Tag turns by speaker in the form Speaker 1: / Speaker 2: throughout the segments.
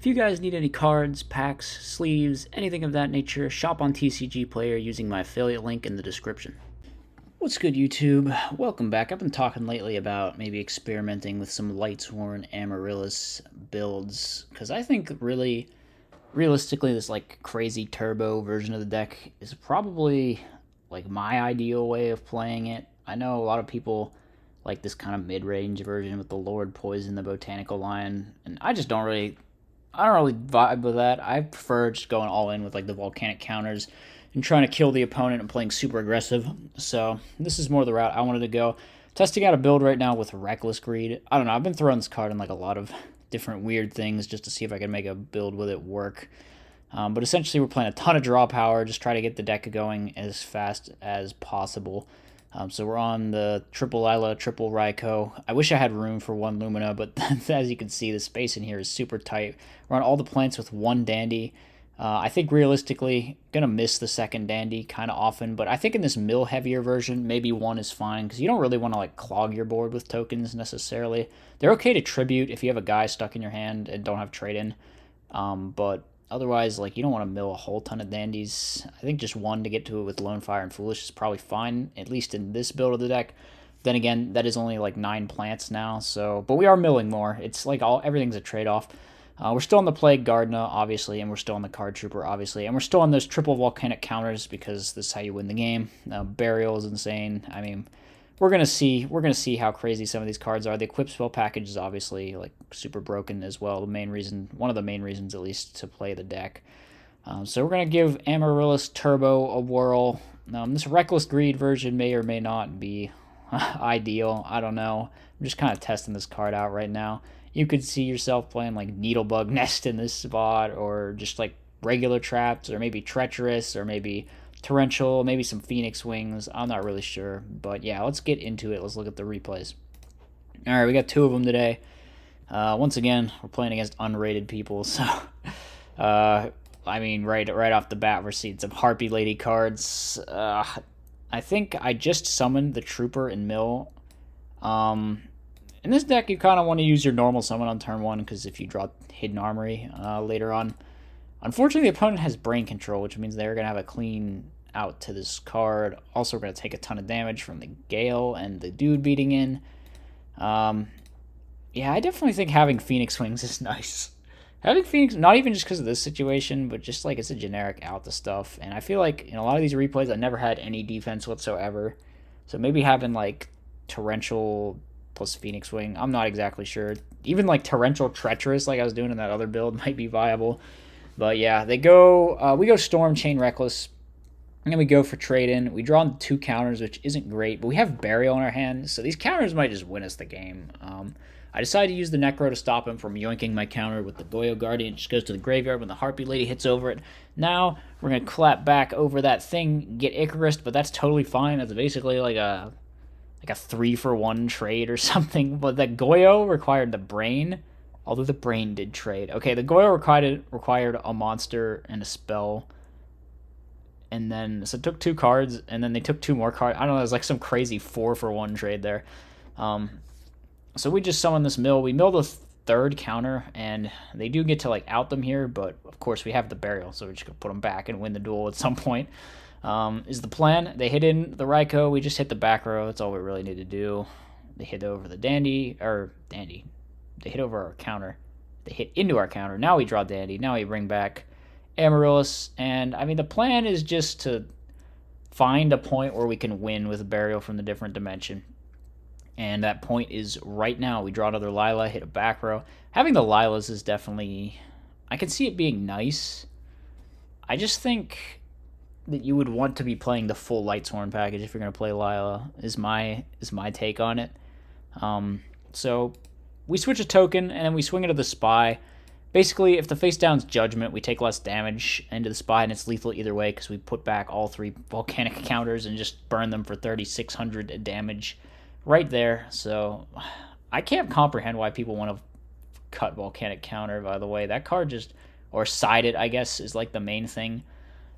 Speaker 1: If you guys need any cards, packs, sleeves, anything of that nature, shop on TCG Player using my affiliate link in the description. What's good, YouTube? Welcome back. I've been talking lately about maybe experimenting with some Lightsworn AMARYLLIS builds, because I think realistically, this crazy turbo version of the deck is probably my ideal way of playing it. I know a lot of people like this kind of mid-range version with the Lord Poison, the Botanical Lion, and I don't really vibe with that. I prefer just going all in with the volcanic counters and trying to kill the opponent and playing super aggressive. So this is more the route I wanted to go. Testing out a build right now with Reckless Greed. I don't know. I've been throwing this card in a lot of different weird things just to see if I can make a build with it work. But essentially, we're playing a ton of draw power. Just try to get the deck going as fast as possible. So we're on the triple Lila, triple Raikou. I wish I had room for one Lumina, but as you can see, the space in here is super tight. We're on all the plants with one Dandy. I think realistically, going to miss the second Dandy kind of often, but I think in this mill heavier version, maybe one is fine, because you don't really want to clog your board with tokens necessarily. They're okay to tribute if you have a guy stuck in your hand and don't have trade-in, but otherwise, you don't want to mill a whole ton of Dandies. I think just one to get to it with Lone Fire and Foolish is probably fine, at least in this build of the deck. Then again, that is only 9 plants now, so but we are milling more. It's everything's a trade-off. We're still on the Plague Gardener, obviously, and we're still on the Card Trooper, obviously, and we're still on those triple volcanic counters because this is how you win the game. Burial is insane. I mean, we're gonna see how crazy some of these cards are. The Equip Spell package is obviously super broken as well. One of the main reasons at least to play the deck. So we're gonna give AMARYLLIS Turbo a whirl. This Reckless Greed version may or may not be ideal. I don't know. I'm just kind of testing this card out right now. You could see yourself playing Needlebug Nest in this spot, or just regular traps, or maybe Treacherous, or maybe Torrential, maybe some Phoenix Wings. I'm not really sure, but yeah, let's get into it. Let's look at the replays. All right, we got 2 of them today. Once again, we're playing against unrated people, so I mean, right off the bat, we're seeing some Harpy Lady cards. I think I just summoned the Trooper and Mill. In this deck, you kind of want to use your normal summon on turn 1, because if you draw Hidden Armory later on. Unfortunately, the opponent has Brain Control, which means they're going to have a clean out to this card. Also, we're going to take a ton of damage from the Gale and the Dude beating in. Yeah, I definitely think having Phoenix Wings is nice. Having Phoenix, not even just because of this situation, but just it's a generic out to stuff. And I feel in a lot of these replays, I never had any defense whatsoever. So maybe having Torrential plus Phoenix Wing, I'm not exactly sure. Even Torrential Treacherous, I was doing in that other build, might be viable. But yeah, we go Storm, Chain Reckless, and then we go for trade-in. We draw 2 counters, which isn't great, but we have Burial in our hand, so these counters might just win us the game. I decided to use the Necro to stop him from yoinking my counter with the Goyo Guardian. It just goes to the graveyard when the Harpy Lady hits over it. Now, we're going to clap back over that thing, get Icarus, but that's totally fine. That's basically a 3-for-1 trade or something. But that Goyo required the Brain, although the Brain did trade. Okay, the Goyo required a monster and a spell. And then, so it took 2 cards, and then they took 2 more cards. I don't know, it was some crazy 4-for-1 trade there. So we just summon this mill. We mill the 3rd counter, and they do get to out them here, but of course we have the Burial, so we're just going to put them back and win the duel at some point. Is the plan. They hit in the Raikou, we just hit the back row. That's all we really need to do. They hit over the Dandy. They hit over our counter. They hit into our counter. Now we draw Dandy. Now we bring back AMARYLLIS. And, I mean, the plan is just to find a point where we can win with a Burial from the different dimension. And that point is right now. We draw another Lila, hit a back row. Having the Lilas is definitely... I can see it being nice. I just think that you would want to be playing the full Lightsworn package if you're going to play Lila, is my take on it. So we switch a token, and then we swing into the Spy. Basically, if the face down's Judgment, we take less damage into the Spy, and it's lethal either way because we put back all 3 volcanic counters and just burn them for 3,600 damage right there. So I can't comprehend why people want to cut volcanic counter, by the way. That card just, or side it, I guess, is the main thing.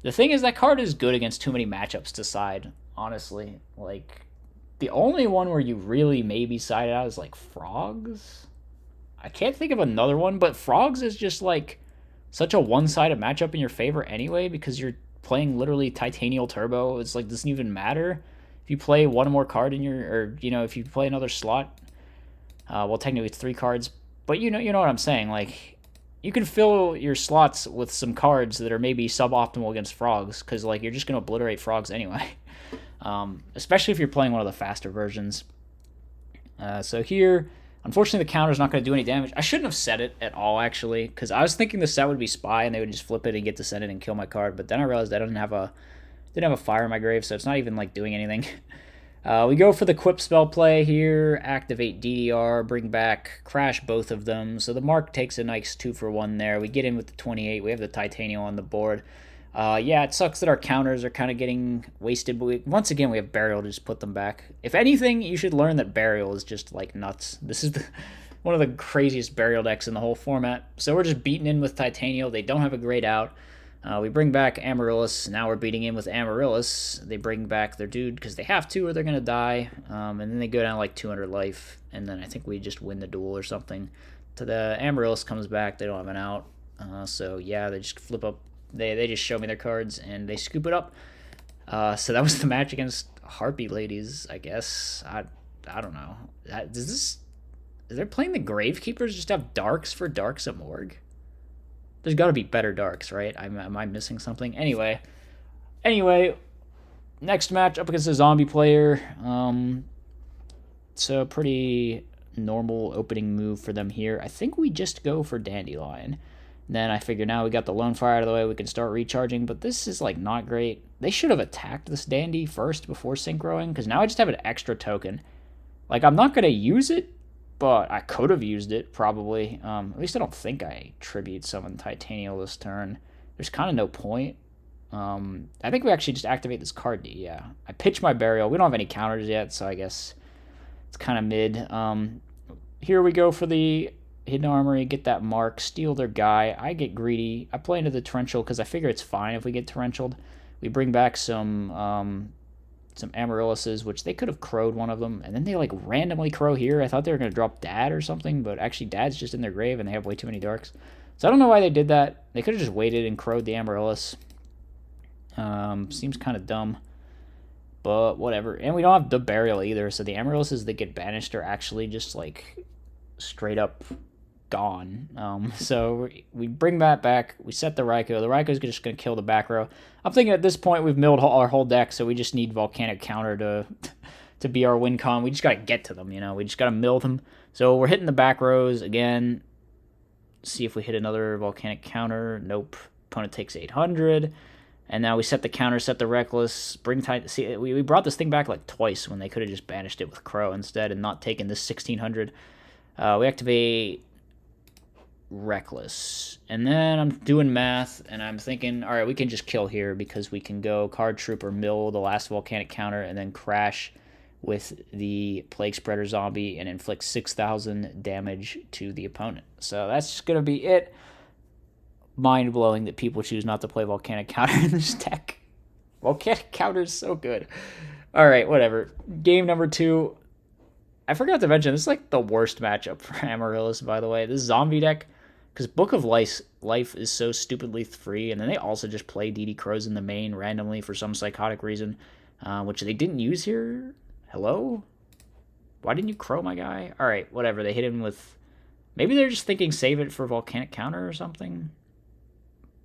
Speaker 1: The thing is, that card is good against too many matchups to side, honestly. The only one where you really maybe side it out is Frogs. I can't think of another one, but Frogs is just like such a one-sided matchup in your favor anyway because you're playing literally Titanial Turbo. It's like doesn't even matter if you play one more card in your, or if you play another slot. Well, technically it's 3 cards, but you know what I'm saying. Like you can fill your slots with some cards that are maybe suboptimal against Frogs because like you're just gonna obliterate Frogs anyway. Especially if you're playing one of the faster versions. So here, unfortunately, the counter's not going to do any damage. I shouldn't have set it at all, actually, because I was thinking the set would be Spy, and they would just flip it and get to send it and kill my card. But then I realized I didn't have a fire in my grave, so it's not even like doing anything. We go for the Quip spell play here. Activate DDR, bring back, crash both of them. So the Mark takes a nice 2-for-1 there. We get in with the 28. We have the Titanium on the board. Yeah, it sucks that our counters are kind of getting wasted, but once again, we have Burial to just put them back. If anything, you should learn that Burial is just, like, nuts. This is one of the craziest Burial decks in the whole format. So we're just beating in with Titanial. They don't have a great out. We bring back AMARYLLIS. Now we're beating in with AMARYLLIS. They bring back their dude because they have to or they're going to die. And then they go down, like, 200 life, and then I think we just win the duel or something. So the AMARYLLIS comes back. They don't have an out. So, yeah, they just flip up. They just show me their cards, and they scoop it up. So that was the match against Harpy Ladies, I guess. I don't know. They're playing the Gravekeepers just have Darks for Darks at Morgue? There's got to be better Darks, right? Am I missing something? Anyway, next match up against a zombie player. So pretty normal opening move for them here. I think we just go for Dandelion. Then I figure now we got the Lone Fire out of the way, we can start recharging, but this is, like, not great. They should have attacked this Dandy first before synchroing, because now I just have an extra token. Like, I'm not going to use it, but I could have used it, probably. At least I don't think I Tribute Summon Titanial this turn. There's kind of no point. I think we actually just activate this card D, yeah. I pitch my Burial. We don't have any counters yet, so I guess it's kind of mid. Here we go for the Hidden Armory, get that Mark, steal their guy. I get greedy. I play into the Torrential because I figure it's fine if we get Torrentialed. We bring back some Amaryllises, which they could have crowed one of them, and then they like randomly crow here. I thought they were going to drop Dad or something, but actually Dad's just in their grave and they have way too many Darks. So I don't know why they did that. They could have just waited and crowed the Amaryllis. Seems kind of dumb, but whatever. And we don't have the Burial either, so the Amaryllises that get banished are actually just like straight up gone. So we bring that back. We set the Raikou. The Raikou's just going to kill the back row. I'm thinking at this point we've milled our whole deck, so we just need Volcanic Counter to be our win con. We just got to get to them, We just got to mill them. So we're hitting the back rows again. See if we hit another Volcanic Counter. Nope. Opponent takes 800. And now we set the counter, set the Reckless, bring Titan. See, we brought this thing back like twice when they could have just banished it with Crow instead and not taken this 1600. We activate Reckless. And then I'm doing math, and I'm thinking, all right, we can just kill here because we can go Card Trooper, mill the last Volcanic Counter, and then crash with the Plague Spreader Zombie and inflict 6,000 damage to the opponent. So that's just going to be it. Mind-blowing that people choose not to play Volcanic Counter in this deck. Volcanic Counter is so good. All right, whatever. Game number 2. I forgot to mention, this is like the worst matchup for Amaryllis, by the way. This zombie deck, because Book of Life is so stupidly free, and then they also just play DD Crows in the main randomly for some psychotic reason, which they didn't use here. Hello? Why didn't you Crow my guy? All right, whatever. They hit him with... Maybe they're just thinking save it for Volcanic Counter or something.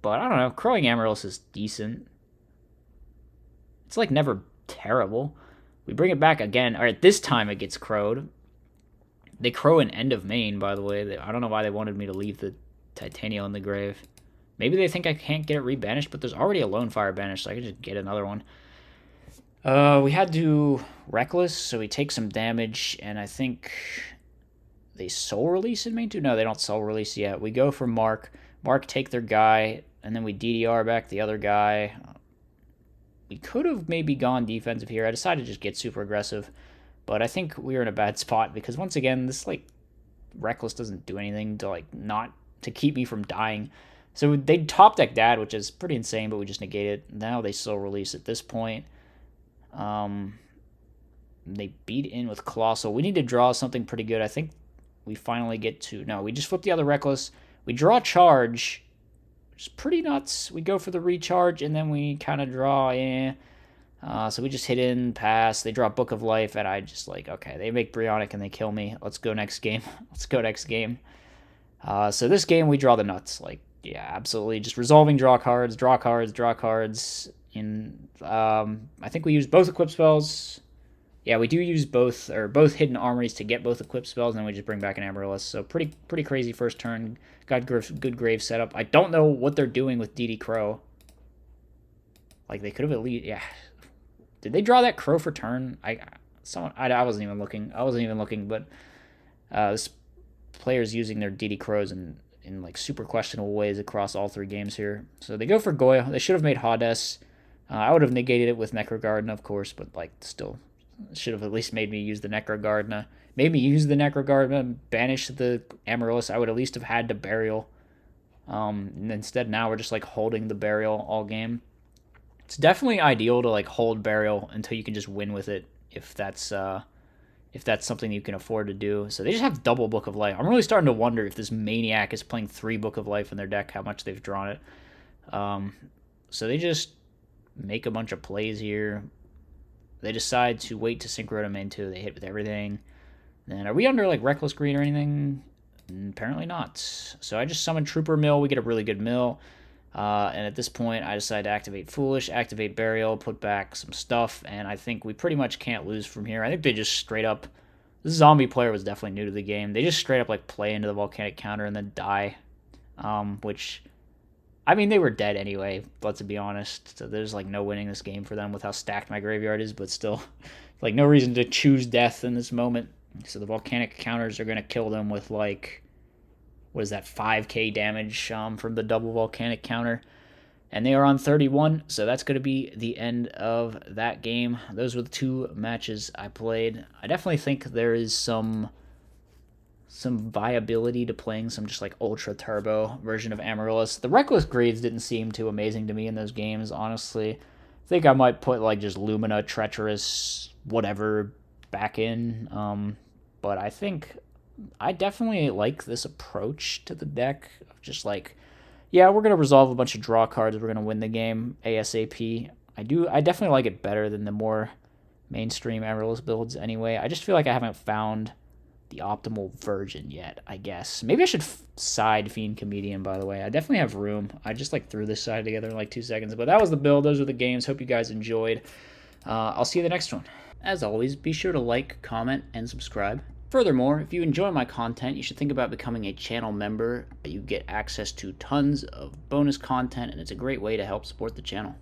Speaker 1: But I don't know. Crowing Amaryllis is decent. It's like never terrible. We bring it back again. All right, this time it gets crowed. They crow an end of main, by the way. I don't know why they wanted me to leave the Titanial in the grave. Maybe they think I can't get it rebanished, but there's already a Lone Fire banished, so I can just get another one. We had to Reckless, so we take some damage, and I think they Soul Release in main too? No, they don't Soul Release yet. We go for Mark. Mark take their guy, and then we DDR back the other guy. We could have maybe gone defensive here. I decided to just get super aggressive, but I think we were in a bad spot because once again, this like Reckless doesn't do anything to like not to keep me from dying. So they top deck Dad, which is pretty insane, but we just negate it. Now they Soul Release at this point. They beat in with Colossal. We need to draw something pretty good. I think we finally get to... No, we just flip the other Reckless. We draw Charge, which is pretty nuts. We go for the recharge, and then we kind of draw, so we just hit in, pass. They draw Book of Life, and I just like, okay, they make Brionic, and they kill me. Let's go next game. Let's go next game. So this game, we draw the nuts. Like, yeah, absolutely. Just resolving draw cards, draw cards, draw cards. I think we use both equip spells. Yeah, we do use both hidden armories to get both equip spells, and then we just bring back an AMARYLLIS. So pretty crazy first turn. Got good grave setup. I don't know what they're doing with DD Crow. Like, they could have at least... Yeah. Did they draw that Crow for turn? I wasn't even looking. But this player's using their DD Crows in like super questionable ways across all 3 games here. So they go for Goya. They should have made Hades. I would have negated it with Necrogardna, of course, but like still should have at least made me use the Necrogardna. Made me use the Necrogardna, banish the AMARYLLIS. I would at least have had to Burial. And instead now we're just like holding the Burial all game. It's definitely ideal to like hold Burial until you can just win with it if that's something you can afford to do. So they just have double Book of Life. I'm really starting to wonder if this Maniac is playing 3 Book of Life in their deck, how much they've drawn it. So they just make a bunch of plays here. They decide to wait to Synchro to main 2. They hit with everything. Then are we under like Reckless Green or anything? Apparently not. So I just summon Trooper Mill. We get a really good mill. And at this point, I decide to activate Foolish, activate Burial, put back some stuff, and I think we pretty much can't lose from here. I think they just straight up... This zombie player was definitely new to the game. They just straight up like play into the volcanic counter and then die. Which... I mean, they were dead anyway, let's be honest. So there's, like, no winning this game for them with how stacked my graveyard is, but still, like, no reason to choose death in this moment. So the volcanic counters are going to kill them with, like, what is that, 5k damage from the double volcanic counter. And they are on 31, so that's going to be the end of that game. Those were the 2 matches I played. I definitely think there is some viability to playing some just like ultra turbo version of AMARYLLIS. The Reckless Grades didn't seem too amazing to me in those games, honestly. I think I might put like just Lumina, Treacherous, whatever back in. But I think I definitely like this approach to the deck. Just like, yeah, we're going to resolve a bunch of draw cards. We're going to win the game ASAP. I definitely like it better than the more mainstream AMARYLLIS builds anyway. I just feel like I haven't found the optimal version yet, I guess. Maybe I should side Fiend Comedian, by the way. I definitely have room. I just like threw this side together in like 2 seconds. But that was the build. Those were the games. Hope you guys enjoyed. I'll see you in the next one. As always, be sure to like, comment, and subscribe. Furthermore, if you enjoy my content, you should think about becoming a channel member. You get access to tons of bonus content, and it's a great way to help support the channel.